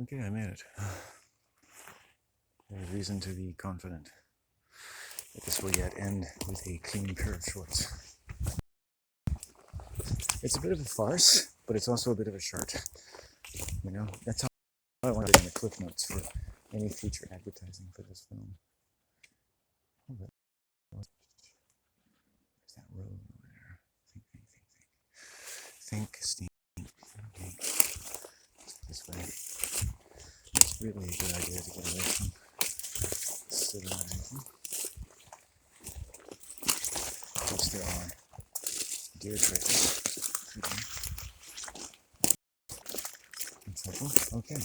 Okay, I made it. There's reason to be confident that this will yet end with a clean pair of shorts. It's a bit of a farce, but it's also a bit of a shirt. You know, that's how I want it in the clip notes for any future advertising for this film. Where's that road over there? Think, Steve. Okay. This way. It's really a good idea to get away from civilization. Of course, there are deer trails. That's helpful. Okay.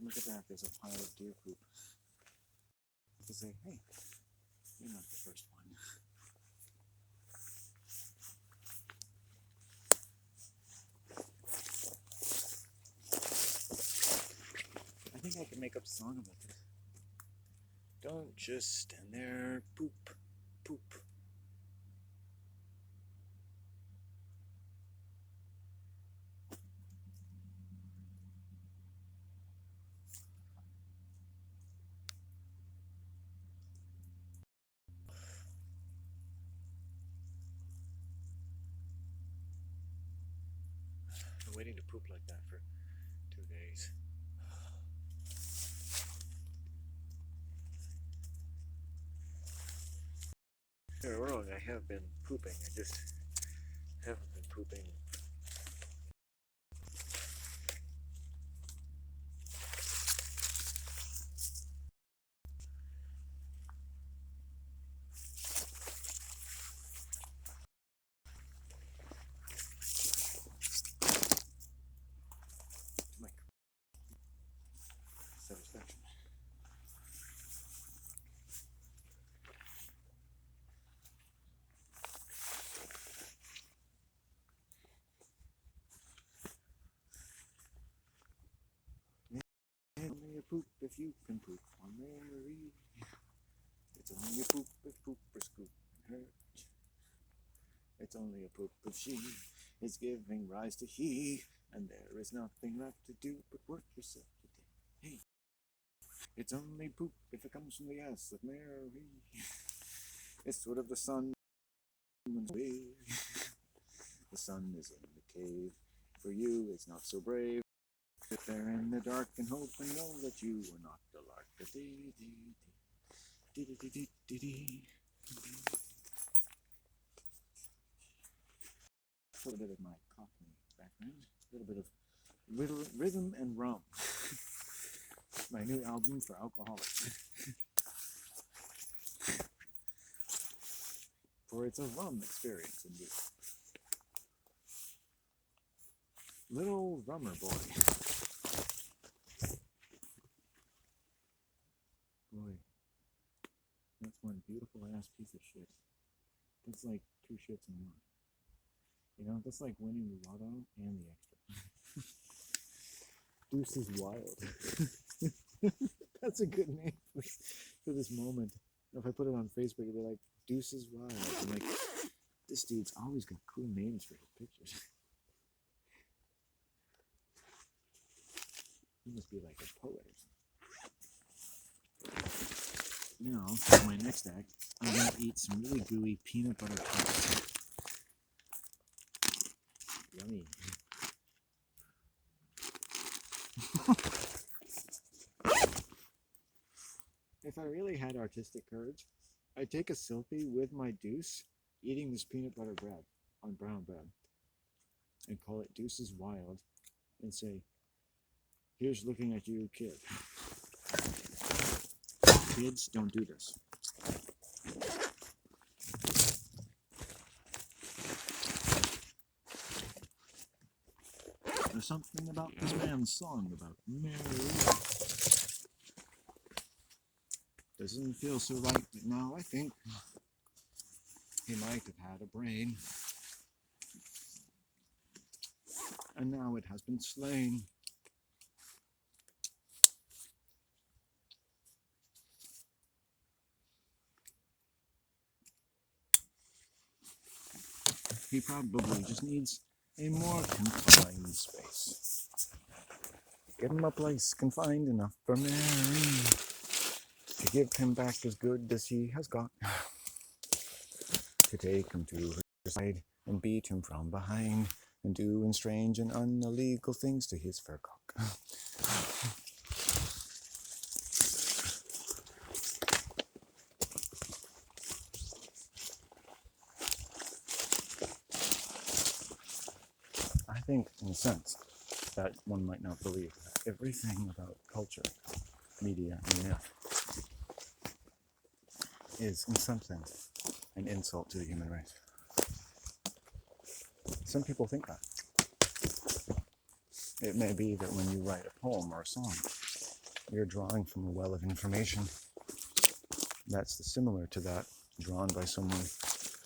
Look at that, there's a pile of deer poop. I could say, hey, you're not the first one. I think I can make up a song about this. Don't just stand there, poop, poop. I've been waiting to poop like that for 2 days. You're wrong, I have been pooping. I just haven't been pooping. To my satisfaction. Only a poop if you can poop on Mary. It's only a poop if poop or scoop hurt. It's only a poop if she is giving rise to he, and there is nothing left to do but work yourself to death. Hey, it's only poop if it comes from the ass of Mary. It's sort of the sun. The sun is in the cave. For you, it's not so brave. Sit there in the dark and hope and know that you are not the lark. A little bit of my Cockney background, a little bit of rhythm and rum. My new album for alcoholics. For it's a rum experience indeed. Little rummer boy. Boy, that's one beautiful ass piece of shit. That's like 2 shits in one. You know, that's like winning the lotto and the extra. Deuce is wild. That's a good name for this moment. If I put it on Facebook, it'd be like, Deuce is wild. I'm like, this dude's always got cool names for his pictures. He must be like a poet or something. Now, for my next act, I'm going to eat some really gooey peanut butter cups. Yummy. If I really had artistic courage, I'd take a selfie with my Deuce eating this peanut butter bread on brown bread and call it Deuce's Wild and say, here's looking at you, kid. Kids, don't do this. There's something about this man's song about Mary. Doesn't feel so right, but now I think He might have had a brain, and now it has been slain. He probably just needs a more confined space. Give him a place confined enough for Mary to give him back as good as he has got, to take him to her side and beat him from behind, and doing strange and unillegal things to his fur cock. I think, in a sense, that one might not believe that everything about culture, media, and myth is, in some sense, an insult to the human race. Some people think that. It may be that when you write a poem or a song, you're drawing from a well of information that's similar to that drawn by someone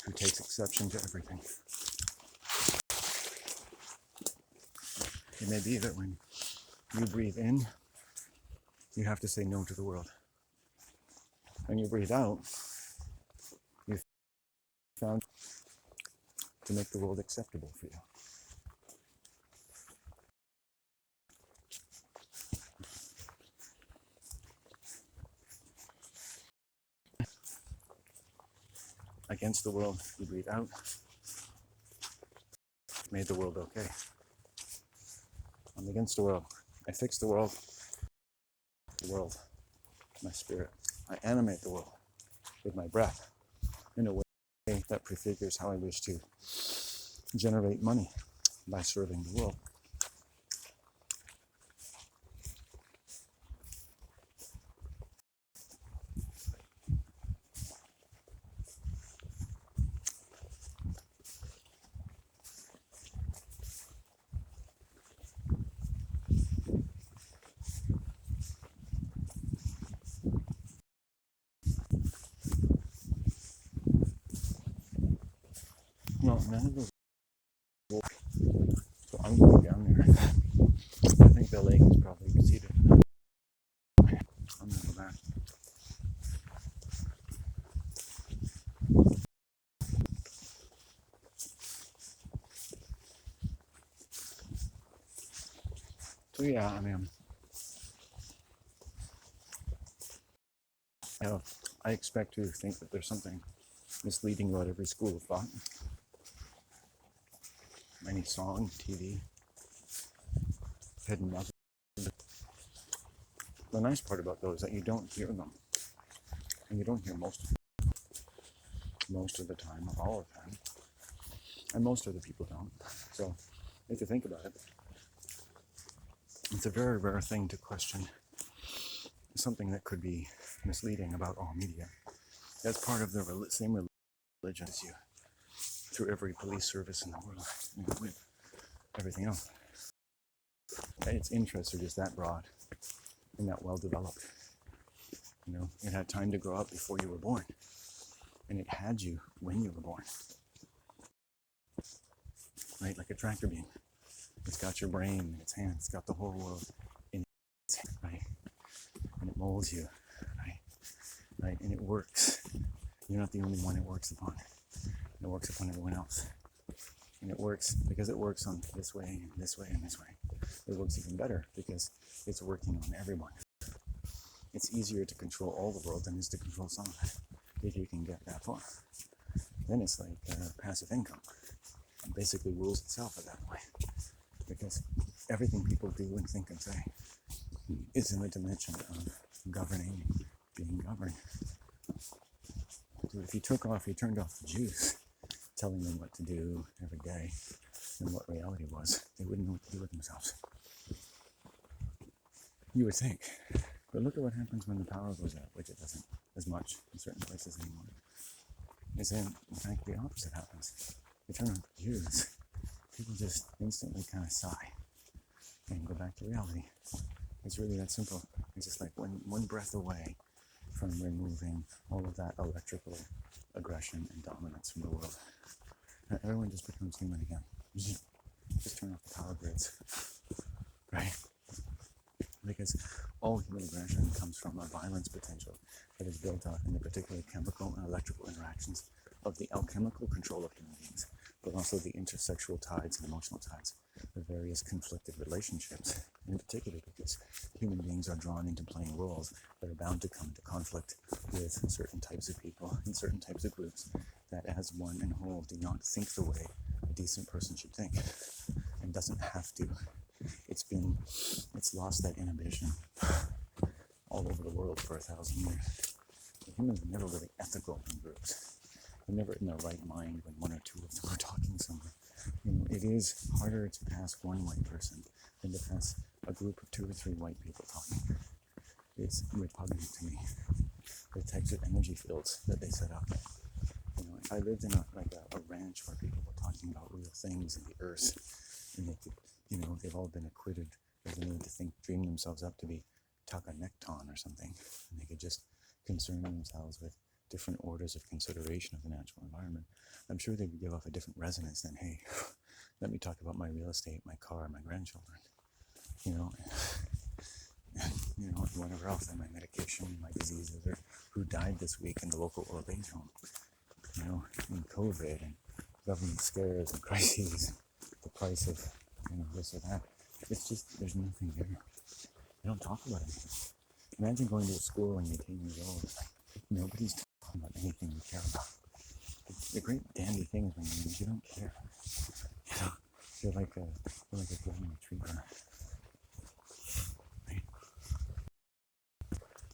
who takes exception to everything. It may be that when you breathe in, you have to say no to the world. When you breathe out, you found to make the world acceptable for you. Against the world, you breathe out. Made the world okay. I'm against the world. I fix the world, my spirit. I animate the world with my breath in a way that prefigures how I wish to generate money by serving the world. No, none of those work. So I'm going down there. I think the lake is probably receded. I'm going to go back. So yeah, I expect to think that there's something misleading about every school of thought. Any song, TV, hidden message. The nice part about those is that you don't hear them. And you don't hear most of them. Most of the time, or all the time. And most of the people don't. So, if you think about it, it's a very rare thing to question something that could be misleading about all media. That's part of the same religion as you, through every police service in the world, with everything else. Its interests are just that broad and that well developed. You know, it had time to grow up before you were born, and it had you when you were born. Right, like a tractor beam. It's got your brain in its hands. It's got the whole world in its hands, right? And it molds you, right? And it works. You're not the only one it works upon. It works upon everyone else. And it works because it works on this way, and this way, and this way. It works even better because it's working on everyone. It's easier to control all the world than it is to control some of it, if you can get that far. Then it's like passive income. It basically rules itself at that point. Because everything people do and think and say is in the dimension of governing and being governed. So if you turned off the Jews, telling them what to do every day and what reality was, they wouldn't know what to do with themselves. You would think. But look at what happens when the power goes out, which it doesn't as much in certain places anymore. In fact, the opposite happens. You turn on the Jews, people just instantly kind of sigh and go back to reality. It's really that simple. It's just like one breath away, from removing all of that electrical aggression and dominance from the world. And everyone just becomes human again. Just turn off the power grids, right? Because all human aggression comes from a violence potential that is built up in the particular chemical and electrical interactions of the alchemical control of human beings, but also the intersexual tides and emotional tides of various conflicted relationships, in particular because human beings are drawn into playing roles that are bound to come into conflict with certain types of people and certain types of groups that as one and whole do not think the way a decent person should think and doesn't have to. It's lost that inhibition all over the world for 1,000 years. Humans are never really ethical in groups. They're never in their right mind when one or two of them are talking somewhere. It is harder to pass one white person than to pass a group of 2 or 3 white people talking. It's repugnant to me. The types of energy fields that they set up. If I lived in a ranch where people were talking about real things in the earth, and they could, they've all been acquitted of the need to dream themselves up to be Taka Nekton or something, and they could just concern themselves with different orders of consideration of the natural environment. I'm sure they would give off a different resonance than, hey, let me talk about my real estate, my car, my grandchildren, and whatever else, and my medication, my diseases, or who died this week in the local old age home, and COVID, and government scares and crises, the price of, this or that. It's just, there's nothing there. They don't talk about anything. Imagine going to a school when you're 10 years old. Nobody's talking about anything you care about. The great dandy thing is when you don't care. You're like a golden retriever. Right?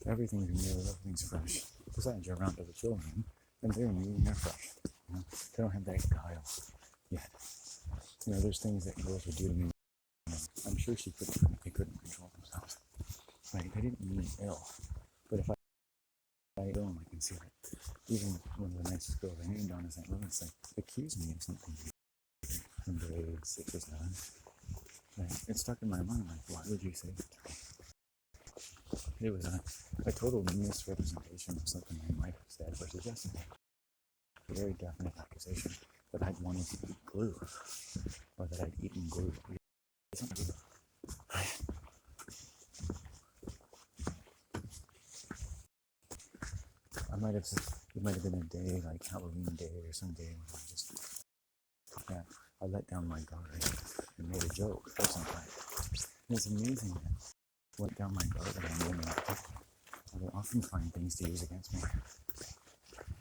Everything's new, everything's fresh. Besides, you're around other children, and they're new and they're fresh. They don't have that guile yet. There's things that girls would do to me. I'm sure they couldn't control themselves. Right? They didn't mean ill. But if I ill, I can see it. Even one of the nicest girls I knew, Donna St. Louis, accused me of something from grade 6 or 7. Right? It stuck in my mind, why would you say that to me? It was a total misrepresentation of something I might have said or suggested. A very definite accusation that I'd wanted to eat glue, or that I'd eaten glue. It might have been a day like Halloween day or some day when I let down my guard and made a joke or something. And it's amazing that I let down my guard around women. I will often find things to use against me.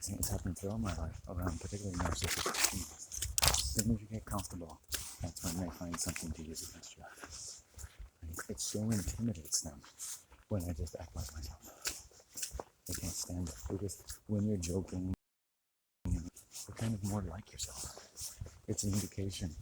It's happened throughout my life, around particularly narcissistic females. As soon as you get comfortable, that's when they find something to use against you. It so intimidates them when I just act like myself. They can't stand it. Because when you're joking, you're kind of more like yourself. It's an indication